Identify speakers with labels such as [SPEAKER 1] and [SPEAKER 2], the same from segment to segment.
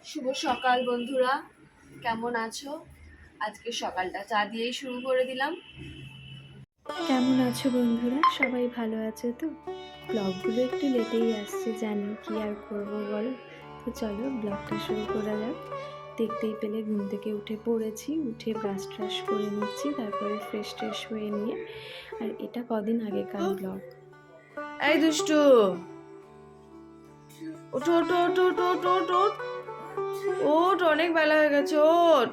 [SPEAKER 1] শুভ সকাল বন্ধুরা, কেমন আছো? আজকে সকালটা চা দিয়েই শুরু করে দিলাম।
[SPEAKER 2] কেমন আছো বন্ধুরা? সবাই ভালো আছে তো? ব্লগগুলো একটু লেটেই আসছে, জানি কি আর করব বলো। তো চলো ব্লগটা শুরু করা যাক। দেখতেই পেলে ঘুম থেকে উঠে পড়েছি, উঠে ব্রাশ ট্রাশ করে নিচ্ছি, তারপরে ফ্রেশ ট্রেশ হয়ে নিয়ে। আর এটা কদিন আগেকার ব্লগ।
[SPEAKER 1] এই দুষ্টু, ওঠো ওঠো ওঠো ওঠো ওঠো ওঠো ওঠ। ওঠ, অনেক বেলা হয়ে গেছে, ওঠ।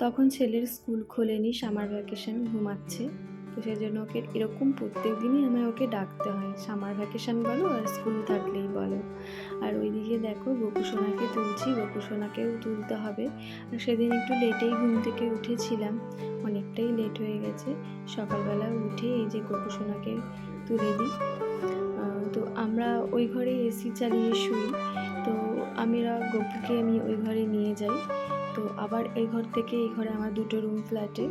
[SPEAKER 2] তখন ছেলের স্কুল খোলেনি, সামার ভ্যাকেশন, ঘুমাচ্ছে। তো সেই জন্য ওকে এরকম প্রত্যেক দিনই আমায় ওকে ডাকতে হয়, সামার ভ্যাকেশন বলো আর স্কুল থাকলেই বলো। আর ওইদিকে দেখো গোপুসোনাকে তুলছি, গোপুসোনাকেও তুলতে হবে। আর সেদিন একটু লেটেই ঘুম থেকে উঠেছিলাম, অনেকটাই লেট হয়ে গেছে। সকালবেলা উঠে এই যে গোপুসোনাকে তুলে দিই। তো আমরা ওই ঘরে এসি চালিয়ে শুই। তো গপুকে আমি ওই ঘরে নিয়ে যাই। তো আবার এই ঘর থেকে এই ঘরে, আমার দুটো রুম ফ্ল্যাটে,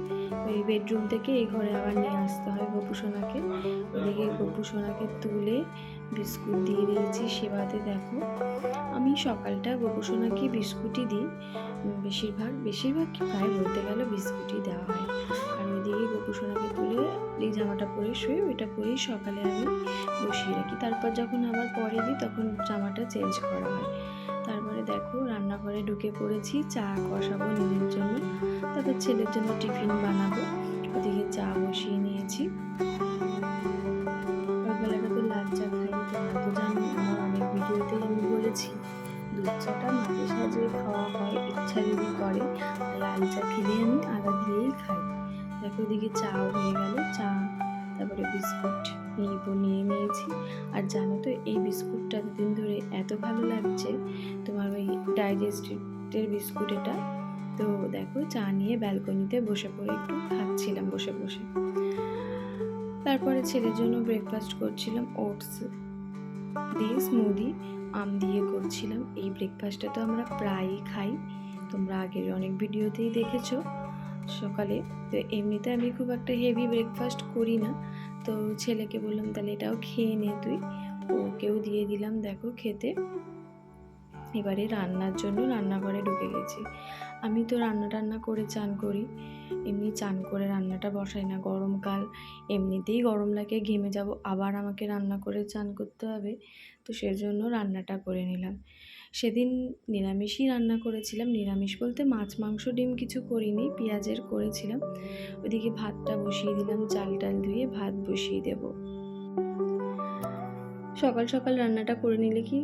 [SPEAKER 2] ওই বেডরুম থেকে এই ঘরে আবার নিয়ে আসতে হয় গোপুসোনাকে। ওইদিকে গোপুসোনাকে তুলে বিস্কুট দিয়ে দিয়েছি সেবাতে। দেখো আমি সকালটা গোপুসোনাকে বিস্কুটই দিই, বেশিরভাগ প্রায় বলতে গেলে বিস্কুটই দেওয়া হয়। আর ওইদিকে গোপুসোনাকে তুলে এই জামাটা পরে শুয়ে, ওইটা পরেই সকালে আমি বসিয়ে রাখি। তারপর যখন আবার পরে দিই তখন জামাটা চেঞ্জ করা হয়। তারপরে দেখো রান্নাঘরে ঢুকে পড়েছি, চা কষাবো নিজের জন্য, তারপর ছেলের জন্য টিফিন বানাবো। ওদিকে চা বসিয়ে নিয়েছি। সকালবেলাটা তো লাল চা খাই, তোমরা তো জানো, আমার অনেক ভিডিওতেই আমি বলেছি দুধ চাটা মাঝে সাঝে খাওয়া হয় ইচ্ছা যদি করে। লাল চা খেলে আমি আদা দিয়েই খাই। দেখো ওদিকে চাও হয়ে গেল, চা তারপরে বিস্কুট নিয়ে নিয়েছি। আর জানো তো এই বিস্কুটটা দুদিন ধরে এত ভালো লাগছে, তোমার ওই ডাইজেস্টের বিস্কুট এটা। তো দেখো চা নিয়ে ব্যালকনিতে বসে পড়ে একটু খাচ্ছিলাম বসে বসে। তারপরে ছেলের জন্য ব্রেকফাস্ট করছিলাম, ওটস দিয়ে স্মুদি আম দিয়ে করছিলাম। এই ব্রেকফাস্টটা তো আমরা প্রায়ই খাই, তোমরা আগের অনেক ভিডিওতেই দেখেছো সকালে। তো এমনিতে আমি খুব একটা হেভি ব্রেকফাস্ট করি না, তো ছেলেকে বললাম তাহলে এটাও খেয়ে নে তুই, ওকেও দিয়ে দিলাম দেখো খেতে। এবারে রান্নার জন্য রান্নাঘরে ঢুকে গেছি। আমি তো রান্না করে চান করি, এমনি চান করে রান্নাটা বসাই না। গরমকাল, এমনিতেই গরম লাগে, ঘেমে যাব, আবার আমাকে রান্না করে চান করতে হবে। তো সেজন্য রান্নাটা করে নিলাম। সেদিন নিরামিষই রান্না করেছিলাম, নিরামিষ বলতে মাছ মাংস ডিম কিছু করিনি, পেঁয়াজের করেছিলাম। ওইদিকে ভাতটা বসিয়ে দিলাম, চাল টাল ধুয়ে ভাত বসিয়ে দেব। সকাল সকাল রান্নাটা করে নিলে কি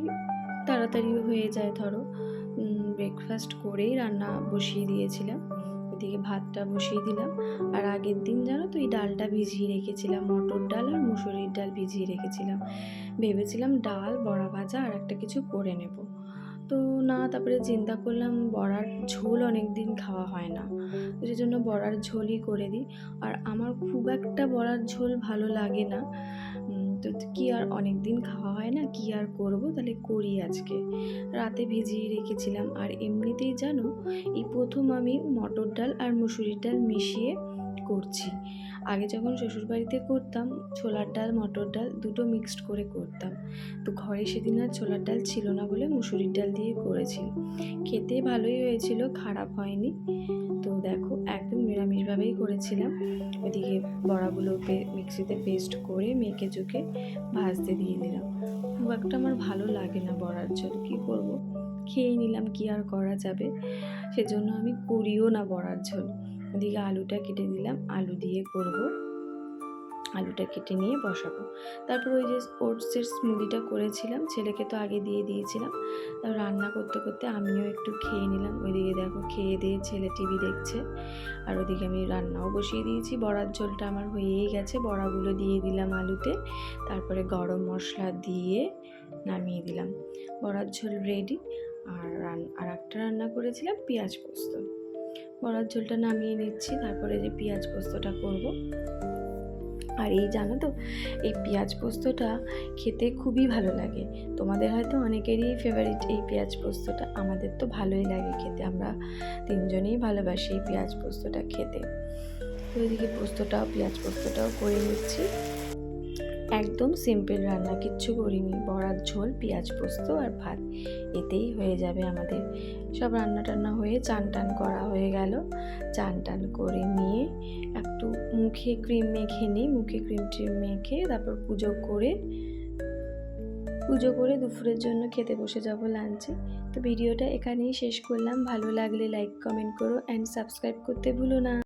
[SPEAKER 2] তাড়াতাড়িও হয়ে যায়। ধরো ব্রেকফাস্ট করেই রান্না বসিয়ে দিয়েছিলাম, ওইদিকে ভাতটা বসিয়ে দিলাম। আর আগের দিন জানো তো এই ডালটা ভিজিয়ে রেখেছিলাম, মটর ডাল আর মুসুরির ডাল ভিজিয়ে রেখেছিলাম। ভেবেছিলাম ডাল বড়া ভাজা আর একটা কিছু করে নেব, তো না, তারপরে চিন্তা করলাম বড়ার ঝোল অনেক দিন খাওয়া হয় না, তো সেই জন্য বড়ার ঝোলই করে দিই। আর আমার খুব একটা বড়ার ঝোল ভালো লাগে না, তো কি আর অনেক দিন খাওয়া হয় না, কি আর করব, তাহলে করি আজকে। রাতে ভিজিয়ে রেখেছিলাম। আর এমনিতেই জানো এই প্রথম আমি মটর ডাল আর মুসুরির ডাল মিশিয়ে করছি। আগে যখন শ্বশুরবাড়িতে করতাম ছোলার ডাল মটর ডাল দুটো মিক্সড করে করতাম, তো ঘরে সেদিন আর ছোলার ডাল ছিল না বলে মুসুরির ডাল দিয়ে করেছি। খেতে ভালোই হয়েছিল, খারাপ হয়নি। তো দেখো একদম নিরামিষভাবেই করেছিলাম। ওইদিকে বড়াগুলো মিক্সিতে পেস্ট করে মেখে চুকে ভাজতে দিয়ে দিলাম। খুব একটা আমার ভালো লাগে না বড়ার ঝোল, কী করব, খেয়ে নিলাম, কি আর করা যাবে। সেজন্য আমি করিও না বড়ার ঝোল। ওদিকে আলুটা কেটে দিলাম, আলু দিয়ে করব। আলুটা কেটে নিয়ে বসাবো। তারপর ওই যে ওটসের স্মুদিটা করেছিলাম, ছেলেকে তো আগে দিয়ে দিয়েছিলাম। তারপর রান্না করতে করতে আমিও একটু খেয়ে নিলাম। ওইদিকে দেখো খেয়ে দিয়ে ছেলে টিভি দেখছে, আর ওদিকে আমি রান্নাও বসিয়ে দিয়েছি। বড়ার ঝোলটা আমার হয়েই গেছে, বড়াগুলো দিয়ে দিলাম আলুতে, তারপরে গরম মশলা দিয়ে নামিয়ে দিলাম। বড়ার ঝোল রেডি। আর একটা রান্না করেছিলাম পেঁয়াজ পোস্ত। বড়ার ঝোলটা নামিয়ে নিচ্ছি, তারপরে যে পেঁয়াজ পোস্তটা করব। আর এই জানো তো এই পেঁয়াজ পোস্তটা খেতে খুবই ভালো লাগে, তোমাদের হয়তো অনেকেরই ফেভারিট এই পেঁয়াজ পোস্তটা, আমাদের তো ভালোই লাগে খেতে, আমরা তিনজনেই ভালোবাসি এই পেঁয়াজ পোস্তটা খেতে। তো এদিকে পেঁয়াজ পোস্তটাও করে নিচ্ছি। একদম সিম্পল রান্না, কিচ্ছু করিনি, বড়ার ঝোল, পেঁয়াজ পোস্ত আর ভাত, এতেই হয়ে যাবে আমাদের। সব রান্না টান্না হয়ে চান টান করা হয়ে গেল। চান টান করে নিয়ে একটু মুখে ক্রিম মেখে নিই, মুখে ক্রিম ট্রিম মেখে তারপর পুজো করে দুপুরের জন্য খেতে বসে যাব লাঞ্চে। তো ভিডিওটা এখানেই শেষ করলাম। ভালো লাগলে লাইক কমেন্ট করো অ্যান্ড সাবস্ক্রাইব করতে ভুলো না।